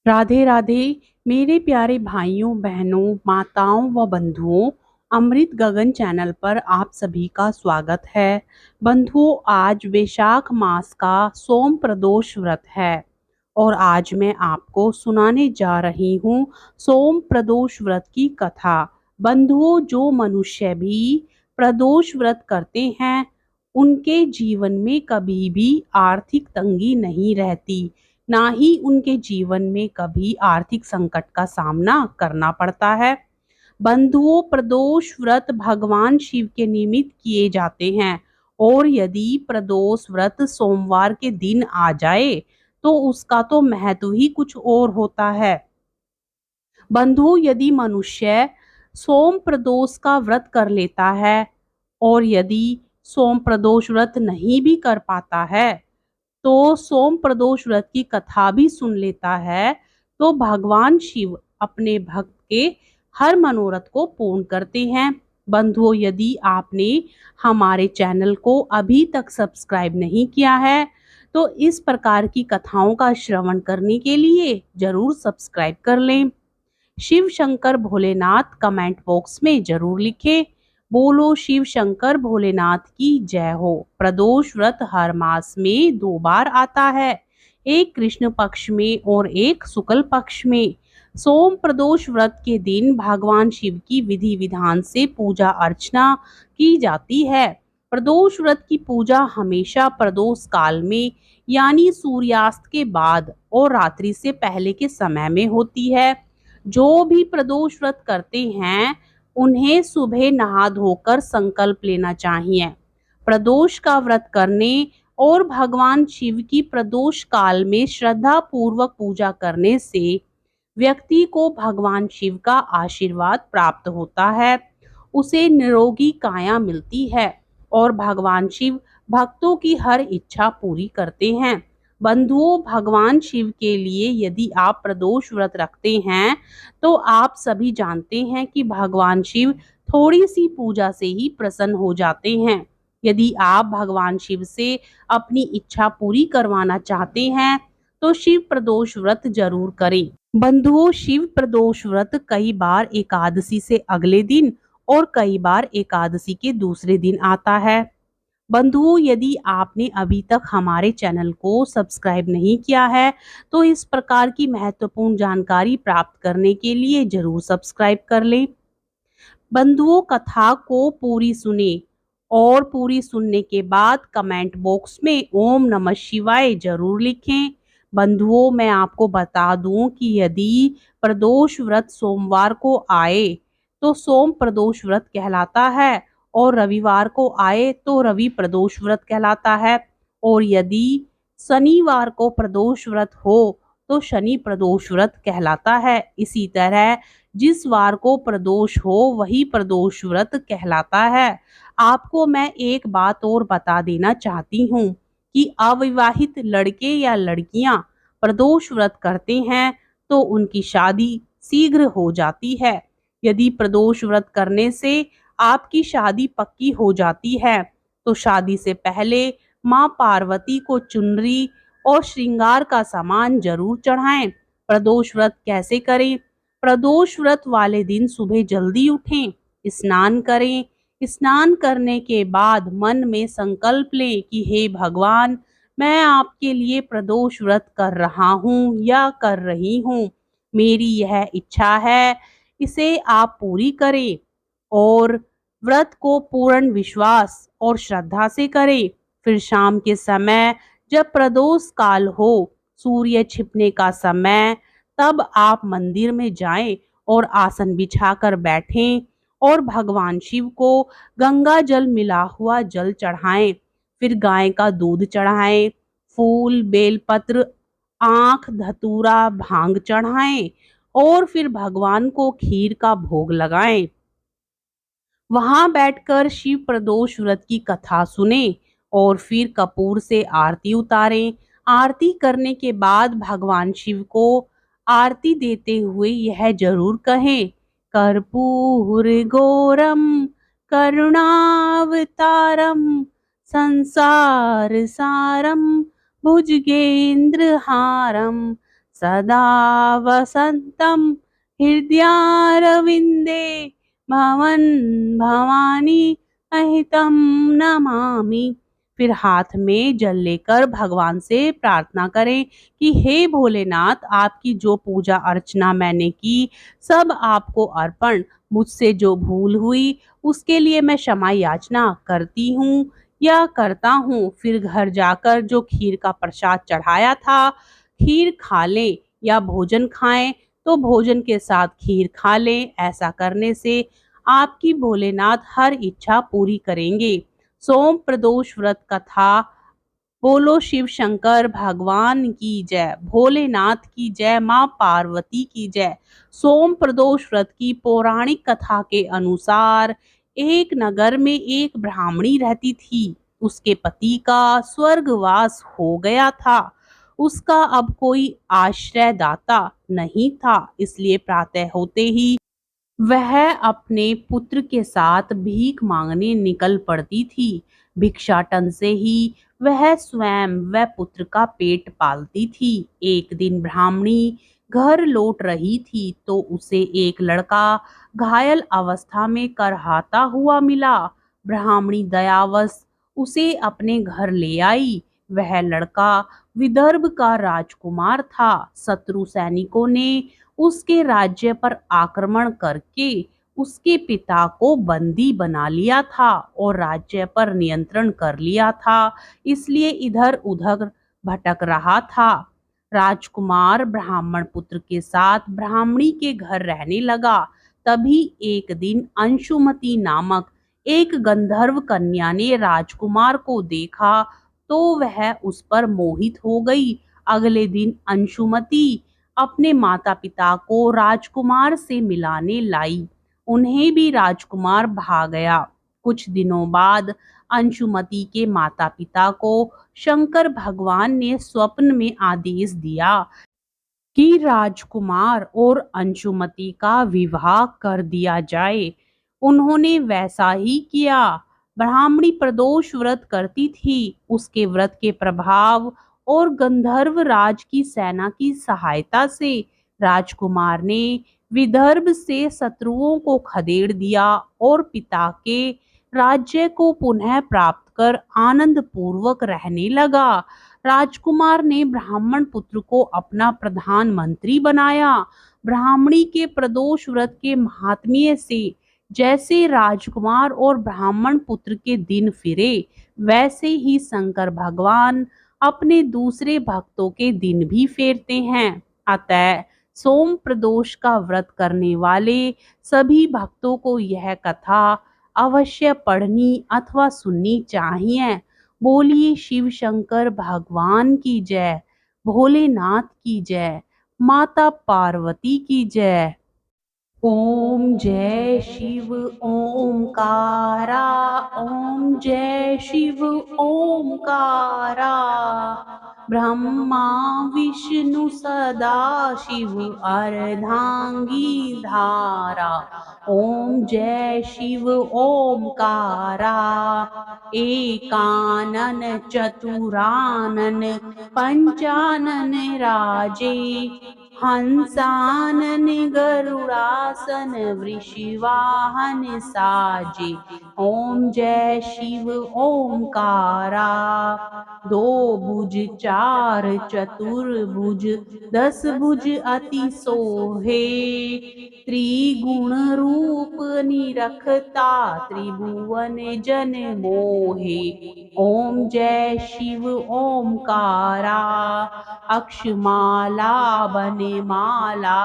राधे राधे मेरे प्यारे भाइयों बहनों माताओं व बंधुओं। अमृत गगन चैनल पर आप सभी का स्वागत है। बंधुओं, आज वैशाख मास का सोम प्रदोष व्रत है और आज मैं आपको सुनाने जा रही हूँ सोम प्रदोष व्रत की कथा। बंधुओं, जो मनुष्य भी प्रदोष व्रत करते हैं उनके जीवन में कभी भी आर्थिक तंगी नहीं रहती, ना ही उनके जीवन में कभी आर्थिक संकट का सामना करना पड़ता है। बंधुओं, प्रदोष व्रत भगवान शिव के निमित्त किए जाते हैं और यदि प्रदोष व्रत सोमवार के दिन आ जाए तो उसका तो महत्व ही कुछ और होता है। बंधुओं, यदि मनुष्य सोम प्रदोष का व्रत कर लेता है और यदि सोम प्रदोष व्रत नहीं भी कर पाता है तो सोम प्रदोष व्रत की कथा भी सुन लेता है तो भगवान शिव अपने भक्त के हर मनोरथ को पूर्ण करते हैं। बंधुओं, यदि आपने हमारे चैनल को अभी तक सब्सक्राइब नहीं किया है तो इस प्रकार की कथाओं का श्रवण करने के लिए जरूर सब्सक्राइब कर लें। शिव शंकर भोलेनाथ कमेंट बॉक्स में जरूर लिखें, बोलो शिव शंकर भोलेनाथ की जय हो। प्रदोष व्रत हर मास में 2 बार आता है, एक कृष्ण पक्ष में और एक शुक्ल पक्ष में। सोम प्रदोष व्रत के दिन भगवान शिव की विधि विधान से पूजा अर्चना की जाती है। प्रदोष व्रत की पूजा हमेशा प्रदोष काल में यानी सूर्यास्त के बाद और रात्रि से पहले के समय में होती है। जो भी प्रदोष व्रत करते हैं उन्हें सुबह नहा धोकर संकल्प लेना चाहिए। प्रदोष का व्रत करने और भगवान शिव की प्रदोष काल में श्रद्धा पूर्वक पूजा करने से व्यक्ति को भगवान शिव का आशीर्वाद प्राप्त होता है, उसे निरोगी काया मिलती है और भगवान शिव भक्तों की हर इच्छा पूरी करते हैं। बंधुओं, भगवान शिव के लिए यदि आप प्रदोष व्रत रखते हैं तो आप सभी जानते हैं कि भगवान शिव थोड़ी सी पूजा से ही प्रसन्न हो जाते हैं। यदि आप भगवान शिव से अपनी इच्छा पूरी करवाना चाहते हैं तो शिव प्रदोष व्रत जरूर करें। बंधुओं, शिव प्रदोष व्रत कई बार एकादशी से अगले दिन और कई बार एकादशी के दूसरे दिन आता है। बंधुओं, यदि आपने अभी तक हमारे चैनल को सब्सक्राइब नहीं किया है तो इस प्रकार की महत्वपूर्ण जानकारी प्राप्त करने के लिए जरूर सब्सक्राइब कर लें। बंधुओं, कथा को पूरी सुने और पूरी सुनने के बाद कमेंट बॉक्स में ओम नमः शिवाय जरूर लिखें। बंधुओं, मैं आपको बता दूं कि यदि प्रदोष व्रत सोमवार को आए तो सोम प्रदोष व्रत कहलाता है और रविवार को आए तो रवि प्रदोष व्रत कहलाता है और यदि शनिवार को प्रदोष व्रत हो तो शनि प्रदोष व्रत कहलाता है। इसी तरह जिस वार को प्रदोष हो वही प्रदोष व्रत कहलाता है। आपको मैं एक बात और बता देना चाहती हूँ कि अविवाहित लड़के या लड़कियां प्रदोष व्रत करते हैं तो उनकी शादी शीघ्र हो जाती है। यदि प्रदोष व्रत करने से आपकी शादी पक्की हो जाती है तो शादी से पहले माँ पार्वती को चुनरी और श्रृंगार का सामान जरूर चढ़ाएं। प्रदोष व्रत कैसे करें? प्रदोष व्रत वाले दिन सुबह जल्दी उठें, स्नान करें। स्नान करने के बाद मन में संकल्प लें कि हे भगवान, मैं आपके लिए प्रदोष व्रत कर रहा हूँ या कर रही हूँ, मेरी यह इच्छा है, इसे आप पूरी करें और व्रत को पूर्ण विश्वास और श्रद्धा से करें। फिर शाम के समय जब प्रदोष काल हो, सूर्य छिपने का समय, तब आप मंदिर में जाएं और आसन बिछाकर बैठें और भगवान शिव को गंगा जल मिला हुआ जल चढ़ाएं। फिर गाय का दूध चढ़ाएं, फूल बेलपत्र आंख धतूरा भांग चढ़ाएं और फिर भगवान को खीर का भोग लगाएं। वहां बैठकर शिव प्रदोष व्रत की कथा सुने और फिर कपूर से आरती उतारें। आरती करने के बाद भगवान शिव को आरती देते हुए यह जरूर कहें, कर्पूर गौरम करुणावतारम संसार सारम भुजगेंद्र हारम सदा वसन्तं हृदयारविन्दे भवन भवानी अहितं नमामि। फिर हाथ में जल लेकर भगवान से प्रार्थना करें कि हे भोलेनाथ, आपकी जो पूजा अर्चना मैंने की सब आपको अर्पण। मुझसे जो भूल हुई उसके लिए मैं क्षमा याचना करती हूँ या करता हूँ। फिर घर जाकर जो खीर का प्रसाद चढ़ाया था खीर खा लें या भोजन खाएं तो भोजन के साथ खीर खा लें। ऐसा करने से आपकी भोलेनाथ हर इच्छा पूरी करेंगे। सोम प्रदोष व्रत कथा। बोलो शिव शंकर भगवान की जय, भोलेनाथ की जय, माँ पार्वती की जय। सोम प्रदोष व्रत की पौराणिक कथा के अनुसार एक नगर में एक ब्राह्मणी रहती थी। उसके पति का स्वर्गवास हो गया था। उसका अब कोई आश्रयदाता नहीं था, इसलिए प्रातः होते ही वह अपने पुत्र के साथ भीख मांगने निकल पड़ती थी। भिक्षाटन से ही वह स्वयं व पुत्र का पेट पालती थी। एक दिन ब्राह्मणी घर लौट रही थी तो उसे एक लड़का घायल अवस्था में करहाता हुआ मिला। ब्राह्मणी दयावश उसे अपने घर ले आई। वह लड़का विदर्भ का राजकुमार था। शत्रु सैनिकों ने उसके राज्य पर आक्रमण करके उसके पिता को बंदी बना लिया था और राज्य पर नियंत्रण कर लिया था, इसलिए इधर उधर भटक रहा था। राजकुमार ब्राह्मण पुत्र के साथ ब्राह्मणी के घर रहने लगा। तभी एक दिन अंशुमति नामक एक गंधर्व कन्या ने राजकुमार को देखा तो वह उस पर मोहित हो गई। अगले दिन अंशुमति अपने माता पिता को राजकुमार से मिलाने लाई। उन्हें भी राजकुमार भा गया। कुछ दिनों बाद अंशुमति के माता पिता को शंकर भगवान ने स्वप्न में आदेश दिया कि राजकुमार और अंशुमति का विवाह कर दिया जाए। उन्होंने वैसा ही किया। ब्राह्मणी प्रदोष व्रत करती थी। उसके व्रत के प्रभाव और गंधर्व राज की सेना की सहायता से राजकुमार ने विदर्भ से शत्रुओं को खदेड़ दिया और पिता के राज्य को पुनः प्राप्त कर आनंद पूर्वक रहने लगा। राजकुमार ने ब्राह्मण पुत्र को अपना प्रधानमंत्री बनाया। ब्राह्मणी के प्रदोष व्रत के महात्म्य से जैसे राजकुमार और ब्राह्मण पुत्र के दिन फिरे, वैसे ही शंकर भगवान अपने दूसरे भक्तों के दिन भी फेरते हैं। अतः सोम प्रदोष का व्रत करने वाले सभी भक्तों को यह कथा अवश्य पढ़नी अथवा सुननी चाहिए। बोलिए शिव शंकर भगवान की जय, भोलेनाथ की जय, माता पार्वती की जय। ओम जय शिव ओमकारा, ओम जय शिव ओमकारा। ब्रह्मा विष्णु सदा शिव अर्धांगी धारा। ओम जय शिव ओमकारा। एकानन चतुरानन पंचानन राजे। हंसानन गरुड़ासन वृषवाहन साजे। ओम जय शिव ओमकारा। दो भुज चार चतुर्भुज 10 भुज अति सोहे। त्रिगुण रूप निरखता त्रिभुवन जन मोहे। ओम जय शिव ओमकारा। अक्षमाला बनमाला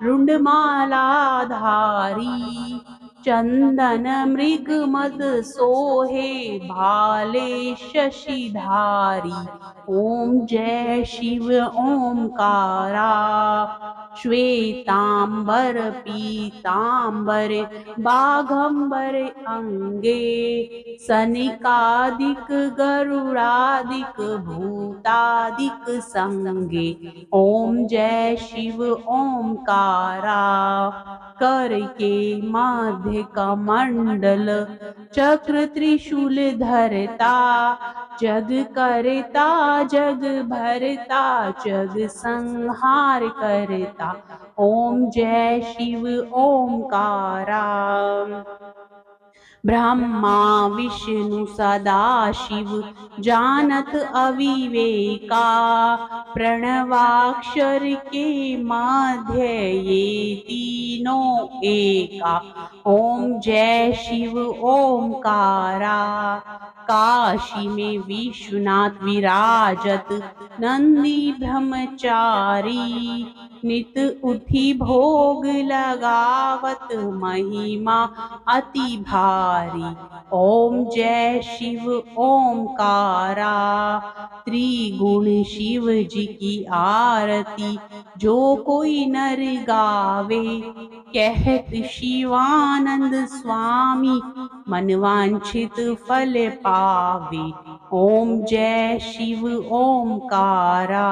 रुंडमाला धारी। चंदन मृग मद सोहे भाले शशिधारी। ओम जय शिव ओमकारा। श्वेतांबर पीतांबर बाघंबर अंगे सनिकादिक गरुड़ादिक भूतादिक संगे। ओम जय शिव ओमकारा। कर के मध्य कमंडल चक्र त्रिशूल धरता जग करता जग भरता जग संहार करता। ओम जय शिव ओमकारा। ब्रह्मा विष्णु सदा शिव जानत अविवेका प्रणवाक्षर के मध्य ये तीनों एका। ओम जय शिव ओमकारा। काशी में विश्वनाथ विराजत नंदी ब्रह्मचारी नित उठी भोग लगावत महिमा अति भारी। ओम जय शिव ओमकारा। त्रिगुण शिव जी की आरती जो कोई नर गावे कहत शिवानंद स्वामी मनवांछित फल पावे। ओम जय शिव ओमकारा।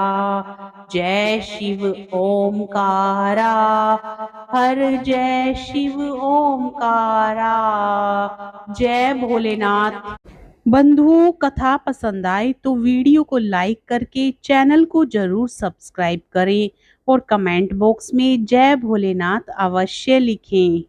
जय शिव ओमकारा। हर जय शिव ओमकारा। जय भोलेनाथ। बंधुओं, कथा पसंद आए तो वीडियो को लाइक करके चैनल को जरूर सब्सक्राइब करें और कमेंट बॉक्स में जय भोलेनाथ अवश्य लिखें।